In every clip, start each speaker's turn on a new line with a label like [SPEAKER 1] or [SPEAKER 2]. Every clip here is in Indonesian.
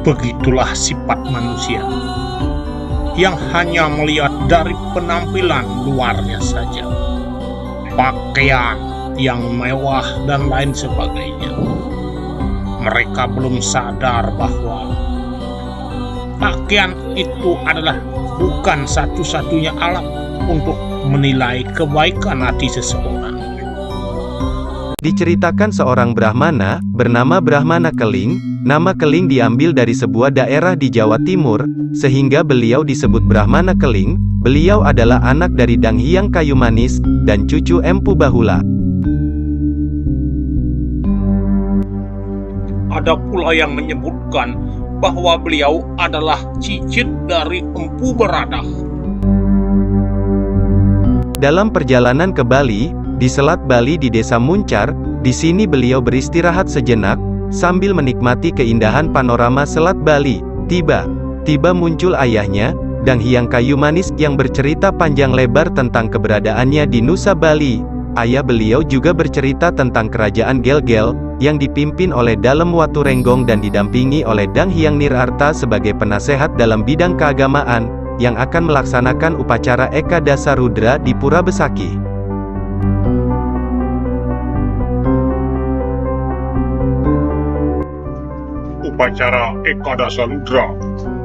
[SPEAKER 1] Begitulah sifat manusia yang hanya melihat dari penampilan luarnya saja, pakaian yang mewah dan lain sebagainya. Mereka belum sadar bahwa pakaian itu adalah bukan satu-satunya alat untuk menilai kebaikan hati seseorang.
[SPEAKER 2] Diceritakan seorang Brahmana, bernama Brahmana Keling. Nama Keling diambil dari sebuah daerah di Jawa Timur, sehingga beliau disebut Brahmana Keling. Beliau adalah anak dari Dang Hyang Kayu Manis, dan cucu Empu Bahula.
[SPEAKER 1] Ada pula yang menyebutkan bahwa beliau adalah cicit dari Empu Beradah.
[SPEAKER 2] Dalam perjalanan ke Bali, di Selat Bali di Desa Muncar, di sini beliau beristirahat sejenak, sambil menikmati keindahan panorama Selat Bali. Tiba-tiba muncul ayahnya, Dang Hyang Kayu Manis, yang bercerita panjang lebar tentang keberadaannya di Nusa Bali. Ayah beliau juga bercerita tentang kerajaan Gel-Gel, yang dipimpin oleh Dalem Waturenggong dan didampingi oleh Dang Hyang Nirarta sebagai penasehat dalam bidang keagamaan, yang akan melaksanakan upacara Eka Dasa Rudra di Pura Besaki.
[SPEAKER 3] Upacara Eka Dasa Rudra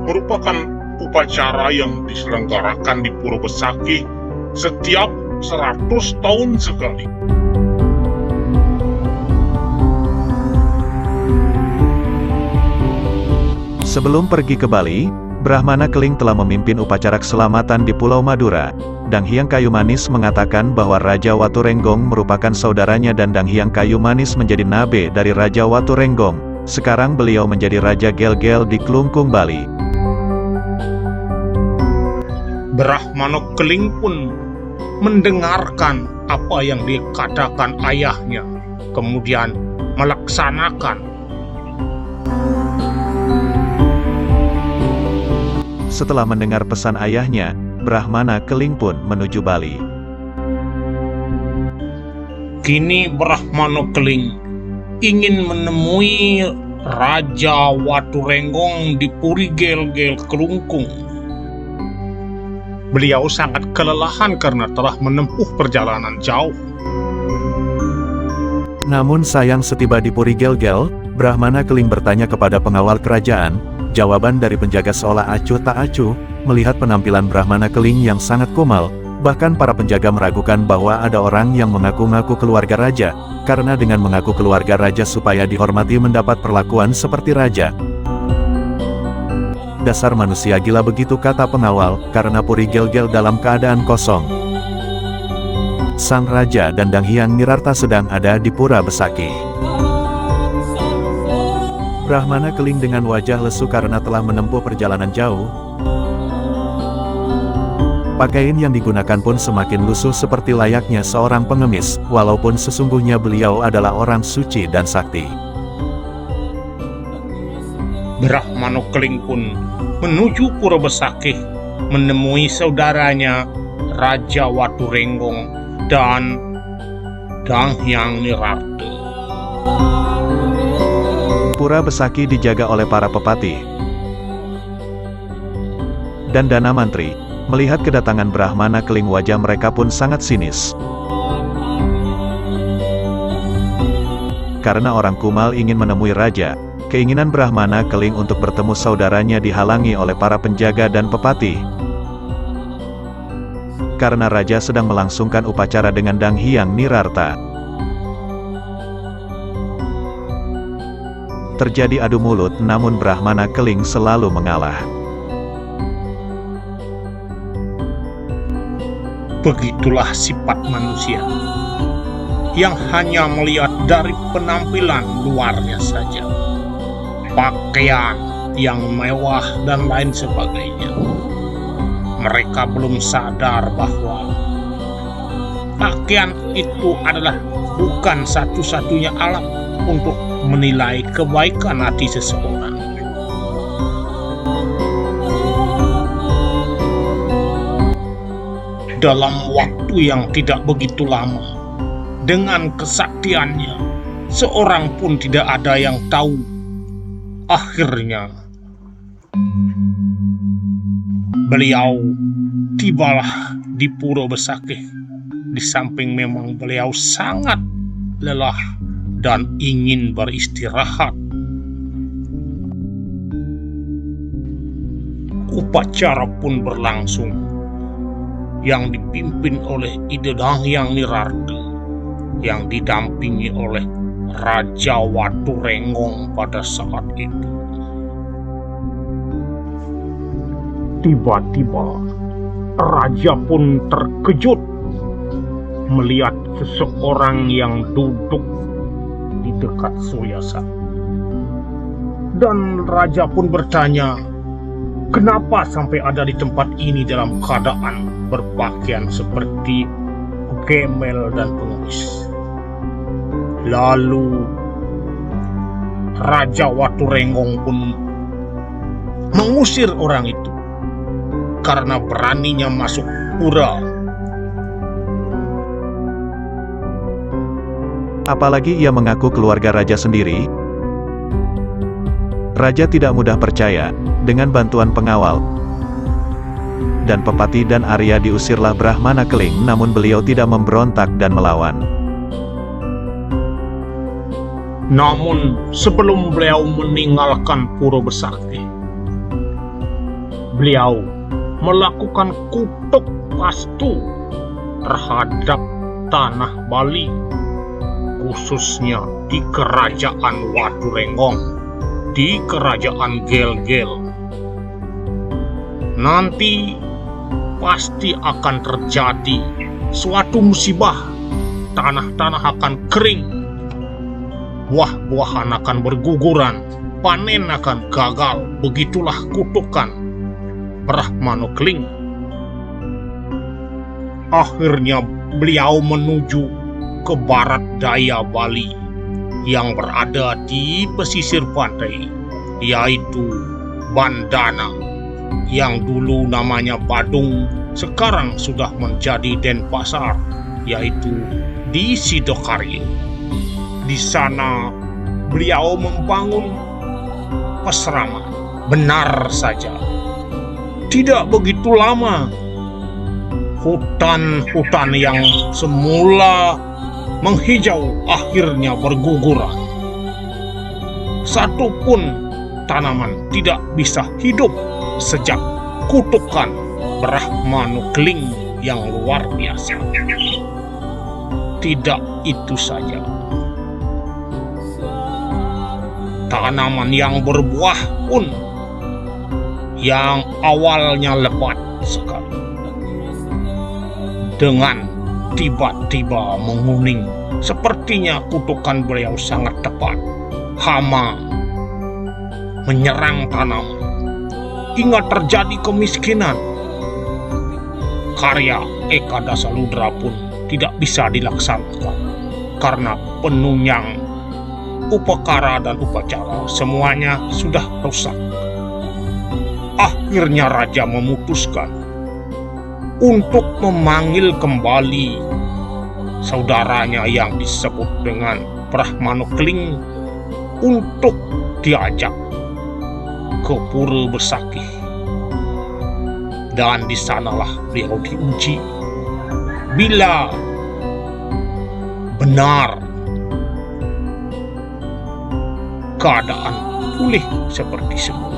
[SPEAKER 3] merupakan upacara yang diselenggarakan di Pura Besaki setiap 100 tahun sekali.
[SPEAKER 4] Sebelum pergi ke Bali, Brahmana Keling telah memimpin upacara keselamatan di Pulau Madura. Dang Hyang Kayu Manis mengatakan bahwa Raja Waturenggong merupakan saudaranya dan Dang Hyang Kayu Manis menjadi nabe dari Raja Waturenggong. Sekarang beliau menjadi Raja Gel-Gel di Klungkung, Bali.
[SPEAKER 1] Brahmana Keling pun mendengarkan apa yang dikatakan ayahnya, kemudian melaksanakan.
[SPEAKER 4] Setelah mendengar pesan ayahnya, Brahmana Keling pun menuju Bali.
[SPEAKER 1] Kini Brahmana Keling ingin menemui Raja Waturenggong di Puri Gel-Gel Klungkung. Beliau sangat kelelahan karena telah menempuh perjalanan jauh.
[SPEAKER 4] Namun sayang, setiba di Puri Gel-Gel, Brahmana Keling bertanya kepada pengawal kerajaan. Jawaban dari penjaga seolah acuh tak acuh, melihat penampilan Brahmana Keling yang sangat kumal. Bahkan para penjaga meragukan bahwa ada orang yang mengaku-ngaku keluarga raja, karena dengan mengaku keluarga raja supaya dihormati mendapat perlakuan seperti raja. Dasar manusia gila, begitu kata pengawal, karena Puri Gel-Gel dalam keadaan kosong. Sang raja dan Dang Hyang Nirarta sedang ada di Pura Besaki. Brahmana Keling dengan wajah lesu karena telah menempuh perjalanan jauh. Pakaian yang digunakan pun semakin lusuh seperti layaknya seorang pengemis, walaupun sesungguhnya beliau adalah orang suci dan sakti.
[SPEAKER 1] Brahmana Keling pun menuju Pura Besaki, menemui saudaranya Raja Waturenggong dan Dang Hyang Nirarta.
[SPEAKER 4] Pura Besaki dijaga oleh para pepati dan Dana Mantri. Melihat kedatangan Brahmana Keling, wajah mereka pun sangat sinis. Karena orang kumal ingin menemui raja, keinginan Brahmana Keling untuk bertemu saudaranya dihalangi oleh para penjaga dan pepati. Karena raja sedang melangsungkan upacara dengan Dang Hyang Nirarta. Terjadi adu mulut, namun Brahmana Keling selalu mengalah.
[SPEAKER 1] Begitulah sifat manusia yang hanya melihat dari penampilan luarnya saja, pakaian yang mewah dan lain sebagainya. Mereka belum sadar bahwa pakaian itu adalah bukan satu-satunya alat untuk menilai kebaikan hati seseorang. Dalam waktu yang tidak begitu lama, dengan kesaktiannya, seorang pun tidak ada yang tahu. Akhirnya, beliau tibalah di Pura Besakih. Di samping memang beliau sangat lelah dan ingin beristirahat. Upacara pun berlangsung, yang dipimpin oleh Ide Danghyang Nirarti, yang didampingi oleh Raja Waturenggong pada saat itu. Tiba-tiba raja pun terkejut melihat seseorang yang duduk di dekat Suryasa. Dan raja pun bertanya, kenapa sampai ada di tempat ini dalam keadaan berpakaian seperti gembel dan pengemis? Lalu Raja Waturenggong pun mengusir orang itu karena beraninya masuk pura.
[SPEAKER 4] Apalagi ia mengaku keluarga raja sendiri. Raja tidak mudah percaya. Dengan bantuan pengawal dan Pepati dan Arya diusirlah Brahmana Keling, namun beliau tidak memberontak dan melawan.
[SPEAKER 1] Namun sebelum beliau meninggalkan Pura Besakih, beliau melakukan kutuk pastu terhadap tanah Bali, khususnya di kerajaan Waturenggong, di kerajaan Gel-Gel. Nanti pasti akan terjadi suatu musibah. Tanah-tanah akan kering, buah-buahan akan berguguran, panen akan gagal. Begitulah kutukan Brahmana Keling. Akhirnya beliau menuju ke barat daya Bali yang berada di pesisir pantai, yaitu Bandana, yang dulu namanya Badung, sekarang sudah menjadi Denpasar, yaitu di Sidokarya. Di sana beliau membangun peseraman. Benar saja, tidak begitu lama, hutan-hutan yang semula menghijau akhirnya berguguran. Satu pun tanaman tidak bisa hidup sejak kutukan Brahmana Keling yang luar biasa. Tidak itu saja, tanaman yang berbuah pun yang awalnya lebat sekali, dengan tiba-tiba menguning. Sepertinya kutukan beliau sangat tepat. Hama menyerang tanaman hingga terjadi kemiskinan. Karya Eka Dasaludra pun tidak bisa dilaksanakan karena penunjang, upakara dan upacara semuanya sudah rusak. Akhirnya raja memutuskan untuk memanggil kembali saudaranya yang disebut dengan Brahmana Keling untuk diajak ke Pura Besakih. Dan di sanalah beliau diuji bila benar keadaan pulih seperti semula.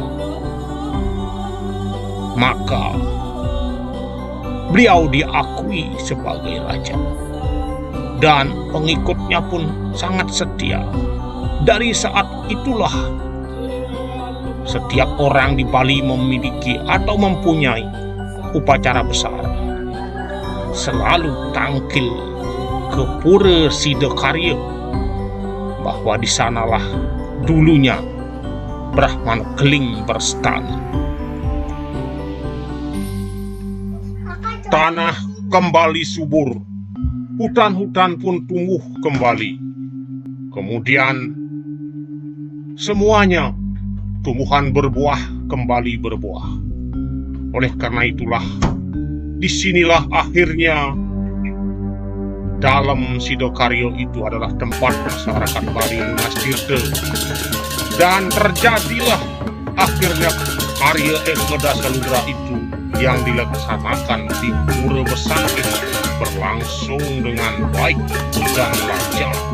[SPEAKER 1] Maka beliau diakui sebagai raja, dan pengikutnya pun sangat setia. Dari saat itulah setiap orang di Bali memiliki atau mempunyai upacara besar, selalu tangkil ke Pura Sidokarya, bahwa di sanalah dulunya Brahmana Keling berstana. Tanah kembali subur, hutan-hutan pun tumbuh kembali. Kemudian semuanya tumbuhan berbuah kembali berbuah. Oleh karena itulah, disinilah akhirnya dalam Sidokarya itu adalah tempat masyarakat Bali lunas tirta, dan terjadilah akhirnya karya Eka Dasaludra itu
[SPEAKER 3] yang dilaksanakan di Pura Besakih berlangsung dengan baik dan lancar.